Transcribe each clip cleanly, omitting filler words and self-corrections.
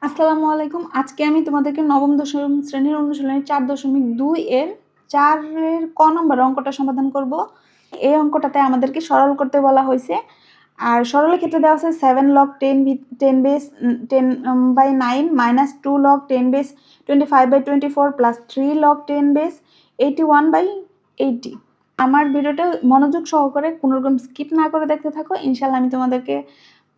আসসালামু আলাইকুম। আজকে আমি তোমাদেরকে নবম দশম শ্রেণীর অনুশীলনী ৪.২ এর ৪ এর ক নম্বর অঙ্কটা সমাধান করব। এই অঙ্কটাতে আমাদেরকে সরল করতে বলা হয়েছে। আর সরলের ক্ষেত্রে দেওয়া আছে 7 log 10 base 10/9 minus 2 log 10 base 25/24 plus 3 log 10 base 81/80। আমার ভিডিওটা মনোযোগ সহকারে কোনোরকম স্কিপ না করে দেখতে থাকো। ইনশাআল্লাহ আমি তোমাদেরকে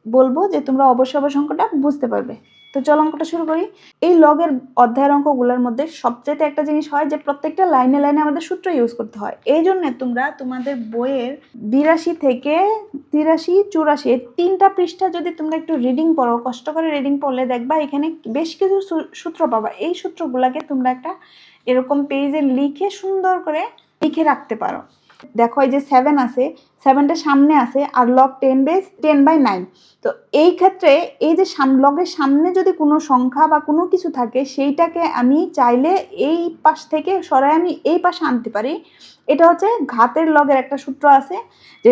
বলবো যে তোমরা অবশ্যই অঙ্কটা বুঝতে পারবে। তো চলো অঙ্কটা শুরু করি। এই লগের অধ্যায়ের অঙ্কগুলোর মধ্যে সবচেয়ে একটা জিনিস হয় যে প্রত্যেকটা লাইনে লাইনে আমাদের সূত্র ইউজ করতে হয়। এই জন্য তোমরা তোমাদের বইয়ের 82 থেকে 83, 84 এই 3টা পৃষ্ঠা যদি তোমরা একটু রিডিং পড়ো, কষ্ট করে রিডিং পড়লে দেখবা এখানে বেশ কিছু সূত্র পাবা। এই সূত্রগুলোকে তোমরা একটা এরকম পেজে লিখে সুন্দর করে লিখে রাখতে পারো। দেখো এই যে 7 আছে, 7টা সামনে আছে আর লগ 10 বেস 10/9। তো এই ক্ষেত্রে এই যে লগের সামনে যদি কোনো সংখ্যা বা কোনো কিছু থাকে সেইটাকে আমি চাইলে এই পাশ থেকে সরাই আমি এই পাশে আনতে পারি। এটা হচ্ছে ঘাতের লগের একটা সূত্র আছে যে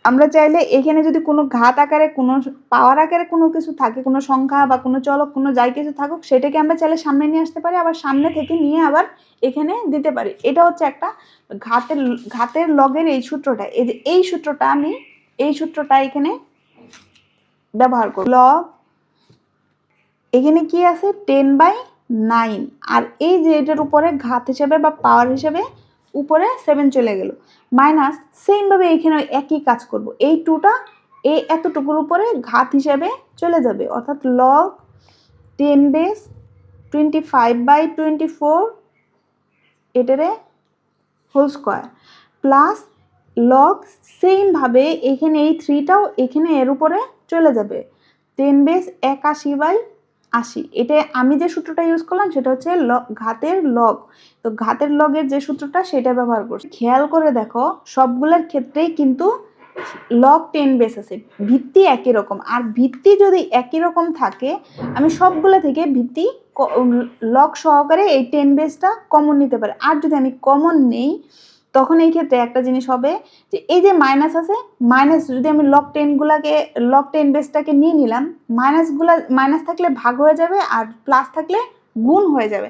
আমরা চাইলে এখানে যদি কোনো ঘাত আকারে কোনো পাওয়ার আকারে কোনো কিছু থাকে, কোনো সংখ্যা বা কোনো চলক কোনো যাই কিছু থাকুক সেটাকে আমরা চাইলে সামনে নিয়ে আসতে পারি, আবার সামনে থেকে নিয়ে আবার এখানে দিতে পারি। এটা হচ্ছে একটা ঘাতের লগের এই সূত্রটা। এই সূত্রটা আমি এই সূত্রটা এখানে ব্যবহার করব। লগ এখানে কি আছে 10/9 আর এই যে এটার উপরে ঘাত হিসেবে বা পাওয়ার হিসেবে উপরে 7 চলে গেল, মাইনাস সেমভাবে এখানে একই কাজ করব। এই 2টা এই এতটুকুর উপরে ঘাত হিসেবে চলে যাবে, অর্থাৎ লগ 10 বেস 25/24 এটারে হোল স্কোয়ার প্লাস লগ সেমভাবে এখানে এই 3টাও এখানে এর উপরে চলে যাবে 10 বেস 81/80। এটা আমি যে সূত্রটা ইউজ করলাম সেটা হচ্ছে ঘাতের লগ। তো ঘাতের লগের যে সূত্রটা সেটা ব্যবহার করছি। খেয়াল করে দেখো সবগুলোর ক্ষেত্রেই কিন্তু লগ 10 বেস আছে, ভিত্তি একই রকম। আর ভিত্তি যদি একই রকম থাকে আমি সবগুলো থেকে ভিত্তি লগ সহকারে এই 10 বেসটা কমন নিতে পারি। আর যদি আমি কমন নেই তখন এই ক্ষেত্রে একটা জিনিস হবে যে এই যে মাইনাস আছে, মাইনাস যদি আমি লগ 10 বেসটাকে নিয়ে নিলাম, মাইনাস থাকলে ভাগ হয়ে যাবে আর প্লাস থাকলে গুণ হয়ে যাবে।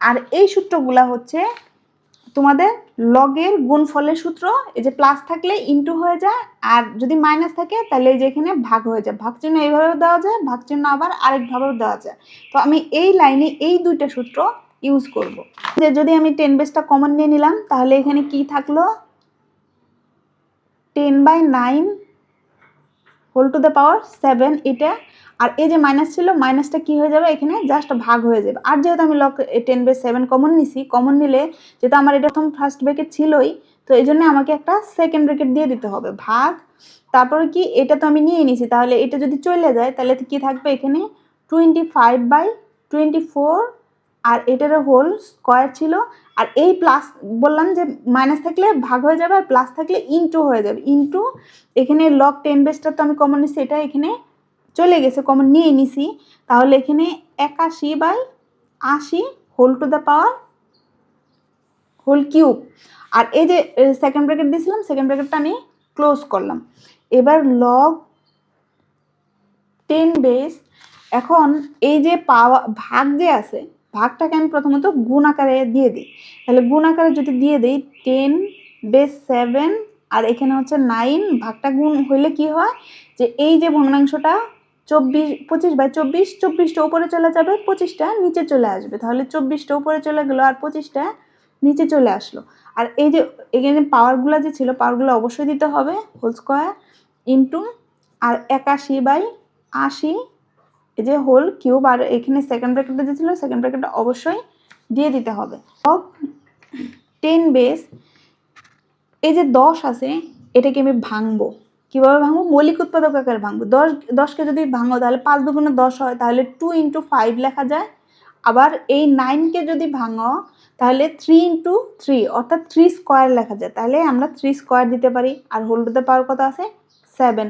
আর এই সূত্রগুলা হচ্ছে তোমাদের লগের গুণফলের সূত্র। এই যে প্লাস থাকলে ইনটু হয়ে যায় আর যদি মাইনাস থাকে তাহলে এই যে এখানে ভাগ হয়ে যায়। ভাগ চিহ্ন এইভাবেও দেওয়া যায়, ভাগ চিহ্ন আবার আরেকভাবেও দেওয়া যায়। তো আমি এই লাইনে এই দুইটা সূত্র ইউজ করব। যে যদি আমি 10 বেসটা কমন নিয়ে নিলাম তাহলে এখানে কি থাকলো 10/9 হোল টু দ্য পাওয়ার 7 এটা। আর এই যে মাইনাস ছিল, মাইনাসটা কি হয়ে যাবে এখানে জাস্ট ভাগ হয়ে যাবে। আর যেহেতু আমি লগ 10 বেস 7 কমন নিছি, কমন নিলে যেহেতু আমার এটা প্রথম ফার্স্ট ব্র্যাকেট ছিলই, তো এই জন্য আমাকে একটা সেকেন্ড ব্র্যাকেট দিয়ে দিতে হবে ভাগ। তারপরে কি এটা তো আমি নিয়ে নিছি, তাহলে এটা যদি চলে যায় তাহলে কি থাকবে এখানে 25/24 আর এটার হোল স্কোয়ার ছিল। আর এই প্লাস বললাম যে মাইনাস থাকলে ভাগ হয়ে যাবে আর প্লাস থাকলে ইনটু হয়ে যাবে। ইনটু এখানে লগ 10 বেসটা তো আমি কমন নিছি, এটা এখানে চলে গেছে, কমন নিয়ে নিছি। তাহলে এখানে 81/80 whole to the power whole cube. আর এই যে সেকেন্ড ব্র্যাকেট দিয়েছিলাম, সেকেন্ড ব্র্যাকেটটা আমি ক্লোজ করলাম। এবার লগ 10 বেস, এখন এই যে পাওয়া ভাগ যে আছে, ভাগটাকে আমি প্রথমত গুণ আকারে দিয়ে দিই। তাহলে গুণ আকারে যদি দিয়ে দিই 10 বেস 7 আর এখানে হচ্ছে 9, ভাগটা গুণ হইলে কি হয় যে এই যে ভগ্নাংশটা 25/24, 24টা উপরে চলে যাবে, 25টা নিচে চলে আসবে। তাহলে 24টা উপরে চলে গেলো আর 25টা নিচে চলে আসলো। আর এই যে এখানে পাওয়ারগুলো যে ছিল পাওয়ারগুলো অবশ্যই দিতে হবে হোল স্কোয়ার ইন্টু আর 81/80 এই যে হোল কিউব। আর এখানে সেকেন্ড ব্র্যাকেটটা যে ছিল সেকেন্ড ব্র্যাকেটটা অবশ্যই দিয়ে দিতে হবে। 10 বেস এই যে 10 আছে এটাকে আমি ভাঙবো। কিভাবে ভাঙবো? মৌলিক উৎপাদক আকারে ভাঙবো। 10কে যদি ভাঙো তাহলে 5 দুগুণে 10 হয়, তাহলে 2 × 5 লেখা যায়। আবার এই 9কে যদি ভাঙো তাহলে 3 × 3 অর্থাৎ 3 স্কোয়ার লেখা যায়। তাহলে আমরা 3 স্কোয়ার দিতে পারি। আর হোল টু দ্য পাওয়ার কত আছে 7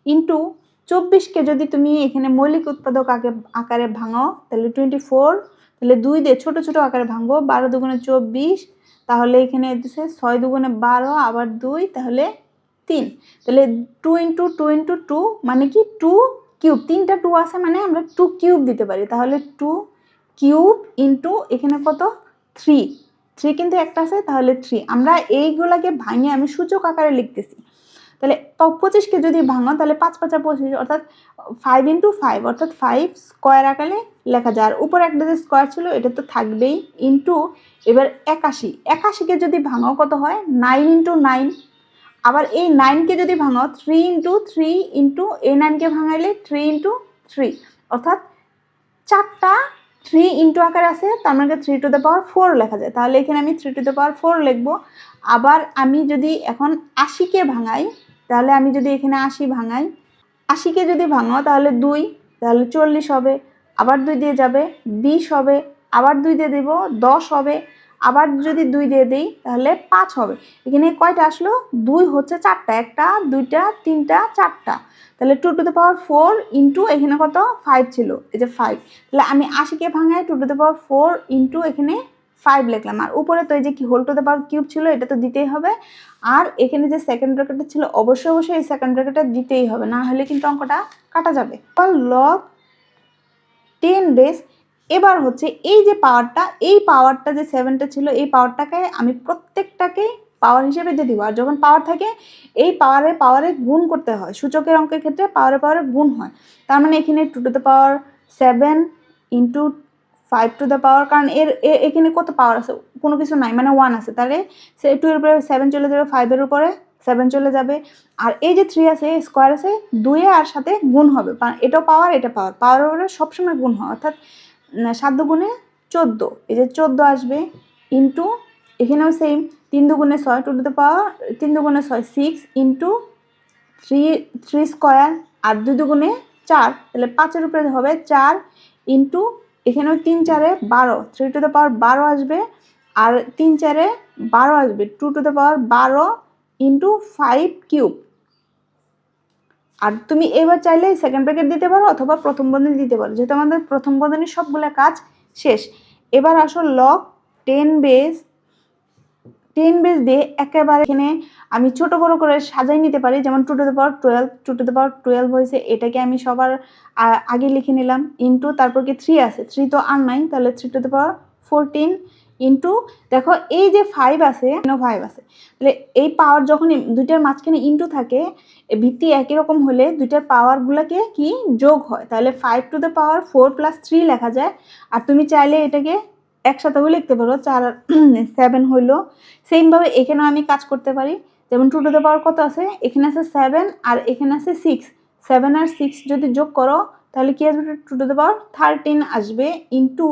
ইন্টু 24কে যদি তুমি এখানে মৌলিক উৎপাদক আকারে ভাঙো তাহলে 24, তাহলে 2 দিয়ে ছোট ছোট আকারে ভাঙবো। 12 দুগুণে 24, তাহলে এখানে দিচ্ছে 6 দুগুণে 12 আবার 2 তাহলে 3। তাহলে 2 × 2 × 2 মানে কি 2 কিউব, 3টা 2 আছে মানে আমরা 2 কিউব দিতে পারি। তাহলে 2 কিউব ইন্টু এখানে কত 3, 3 কিন্তু একটা আছে তাহলে 3। আমরা এইগুলাকে ভাঙে আমি সূচক আকারে লিখতেছি। তাহলে 25কে যদি ভাঙো তাহলে 5 5 25 অর্থাৎ 5 ইন্টু 5 অর্থাৎ 5 স্কোয়ার আকারে লেখা যায়। আর উপরে একটা যে স্কোয়ার ছিল এটা তো থাকবেই, ইন্টু এবার 81, 81কে যদি ভাঙো কত হয় 9 ইন্টু 9। আবার এই 9কে যদি ভাঙো 3 ইন্টু 3 ইন্টু এই 9কে ভাঙাইলে 3 ইন্টু 3 অর্থাৎ 4টা 3 ইন্টু আকারে আছে, তার মানে 3 টু দ্য পাওয়ার 4 লেখা যায়। তাহলে এখানে আমি 3 টু দ্য পাওয়ার 4 লিখবো। আবার আমি যদি এখন 80কে ভাঙাই, তাহলে আমি যদি এখানে 80 ভাঙাই, 80কে যদি ভাঙো তাহলে 2, তাহলে 40 হবে। আবার 2 দিয়ে যাবে 20 হবে। আবার 2 দিয়ে দেব 10 হবে। আবার যদি 2 দিয়ে দেই তাহলে 5 হবে। এখানে কয়টা আসলো 2 হচ্ছে 4টা, 1টা 2টা 3টা 4টা। তাহলে 2 টু দ্য পাওয়ার 4 ইন্টু এখানে কত 5 ছিল, এই যে 5। তাহলে আমি 80কে ভাঙাই 2 টু দ্য পাওয়ার 4 ইন্টু এখানে 5 লিখলাম। আর উপরে তো এই যে কি whole to the power cube ছিল এটা তো দিতেই হবে। আর এখানে যে সেকেন্ড ব্র্যাকেটটা ছিল অবশ্যই এই সেকেন্ড ব্র্যাকেটটা দিতেই হবে, না হলে কিন্তু অঙ্কটা কাটা যাবে। Log 10 base. এবার হচ্ছে এই যে পাওয়ারটা, এই পাওয়ারটা যে 7টা ছিল এই পাওয়ারটাকে আমি প্রত্যেকটাকে পাওয়ার হিসেবে দিয়ে দিব। আর যখন পাওয়ার থাকে এই পাওয়ারে গুণ করতে হয়। সূচকের অঙ্কের ক্ষেত্রে পাওয়ারে গুণ হয়। তার মানে এখানে 2 to the power 7 into 5 two the পাওয়ার, কারণ এখানে কত পাওয়ার আছে কোনো কিছু নাই মানে 1 আছে, তাহলে 2 এর উপরে 7 চলে যাবে, 5 এর উপরে 7 চলে যাবে। আর এই যে 3 আছে স্কোয়ার আছে 2 আর সাথে গুণ হবে, এটাও পাওয়ার এটা পাওয়ার উপরে সবসময় গুণ হয়, অর্থাৎ 7 দুগুণে 14, এই যে 14 আসবে ইন্টু এখানেও সেম 3 দুগুণে 6 টু দ্য পাওয়ার 3 দুগুণে 6 6 ইন্টু 3 স্কোয়ার আর 2 দুগুণে 4, তাহলে 5 এর উপরে হবে 4 ইন্টু এখানেও 3 4 12, 3 টু দ্য পাওয়ার 12 আসবে। আর 3 4 12 আসবে, 2 to the power 12 into 5 cube. আর তুমি এবার চাইলে সেকেন্ড ব্র্যাকেট দিতে পারো অথবা প্রথম বন্ধনী দিতে পারো, যেহেতু আমাদের প্রথম বন্ধনীর সবগুলো কাজ শেষ। এবার আসো লগ 10 বেস দিয়ে একেবারে এখানে আমি ছোট বড় করে সাজাই নিতে পারি। যেমন 2 to the power 12, 2 to the power 12 হয়েছে, এটাকে আমি সবার আগে লিখে নিলাম ইন্টু তারপর কি 3 আছে, 3 তো আর নাই, তাহলে 3 টু দ্য পাওয়ার 14 ইন্টু দেখো এই যে 5 আছে 5 আছে, তাহলে এই পাওয়ার যখন দুইটার মাঝখানে ইন্টু থাকে ভিত্তি একই রকম হলে দুইটার পাওয়ারগুলোকে কি যোগ হয়, তাহলে 5 টু দ্য পাওয়ার 4 প্লাস 3 লেখা যায়। আর তুমি চাইলে এটাকে একসাথেও লিখতে পারো, 4 7 হইলো। সেমভাবে এখানেও আমি কাজ করতে পারি। যেমন 2 টু দ্য পাওয়ার কত আছে, এখানে আছে 7 আর এখানে আছে 6, 7 আর 6 যদি যোগ করো তাহলে কি আসবে 2 টু দ্য পাওয়ার 13 আসবে ইন্টু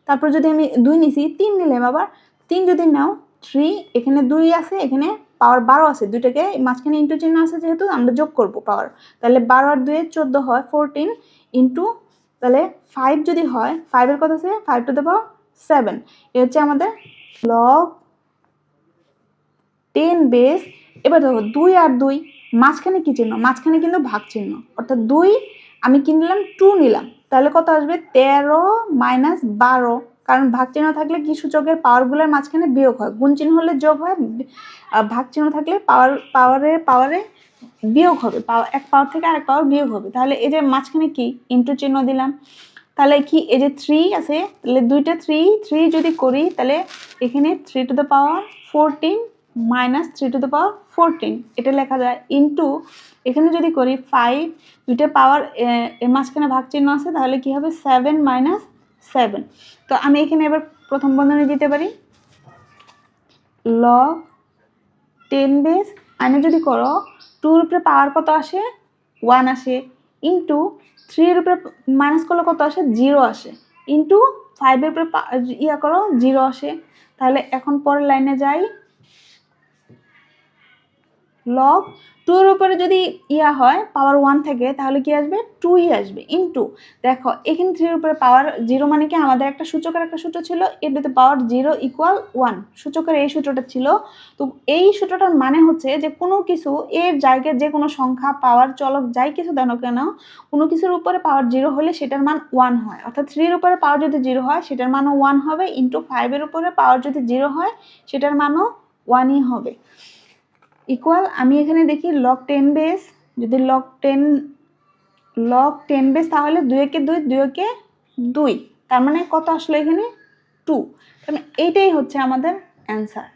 তারপর যদি আমি 2 নিছি 3 নিলাম, আবার 3 যদি নাও 3, এখানে 2 আছে এখানে পাওয়ার 12 আছে, দুইটাকে মাঝখানে ইন্টু চিহ্ন আছে যেহেতু আমরা যোগ করব পাওয়ার, তাহলে 12 আর 2 14 হয় 14 ইন্টু তাহলে 5 যদি হয় 5 এর কত আছে 5 টু দ্য পাওয়ার 7। এ হচ্ছে আমাদের লগ 10 বেস। এবার দেখো 2 আর 2 মাঝখানে কি চিহ্ন, মাঝখানে কিন্তু ভাগ চিহ্ন, অর্থাৎ 2 আমি কি নিলাম 2 নিলাম, তাহলে কত আসবে 13 মাইনাস 12, কারণ ভাগ চিহ্ন থাকলে কি সূচকের পাওয়ারগুলোর মাঝখানে বিয়োগ হয়, গুণ চিহ্ন হলে যোগ হয়, ভাগ চিহ্ন থাকলে পাওয়ারে বিয়োগ হবে, এক পাওয়ার থেকে আরেক পাওয়ার বিয়োগ হবে। তাহলে এই যে মাঝখানে কি ইন্টু চিহ্ন দিলাম, তাহলে কি এই যে 3 আছে তাহলে দুইটা 3 যদি করি তাহলে এখানে 3 two the power 14 minus 3 two the পাওয়ার 14 এটা লেখা যায় ইন্টু এখানে যদি করি 5 দুইটা পাওয়ার এর মাঝখানে ভাগ চিহ্ন আছে তাহলে কি হবে 7 মাইনাস 7। তো আমি এখানে এবার প্রথম বন্ধনী দিতে পারি লগ 10 বেস মানে যদি করো 2 এর উপরে পাওয়ার কত আসে 1 আসে ইন্টু 3 এর উপরে মাইনাস করলে কত আসে 0 আসে ইন্টু 5 এর উপরে করো 0 আসে। তাহলে এখন পরের লাইনে যাই, লগ 2 এর উপরে যদি হয় পাওয়ার 1 থেকে তাহলে কি আসবে 2ই আসবে ইন্টু দেখো এখানে 3 এর উপরে পাওয়ার 0 মানে কি আমাদের একটা সূচকের একটা সূত্র ছিল এটাতে পাওয়ার 0 ইকুয়াল 1, সূচকের এই সূত্রটা ছিল। তো এই সূত্রটার মানে হচ্ছে যে কোনো কিছু এর জায়গায় যে কোনো সংখ্যা পাওয়ার চলক যাই কিছু দেন কেন কোনো কিছুর উপরে পাওয়ার 0 হলে সেটার মান 1 হয়, অর্থাৎ 3 এর উপরে পাওয়ার যদি 0 হয় সেটার মানও 1 হবে ইন্টু 5 এর উপরে পাওয়ার যদি 0 হয় সেটার মানও 1ই হবে ইকুয়াল। আমি এখানে দেখি লগ 10 বেস, যদি লগ লগ 10 বেস, তাহলে 2 একে 2, 2 একে 2, তার মানে কত আসলো এখানে 2। তার মানে এইটাই হচ্ছে আমাদের অ্যান্সার।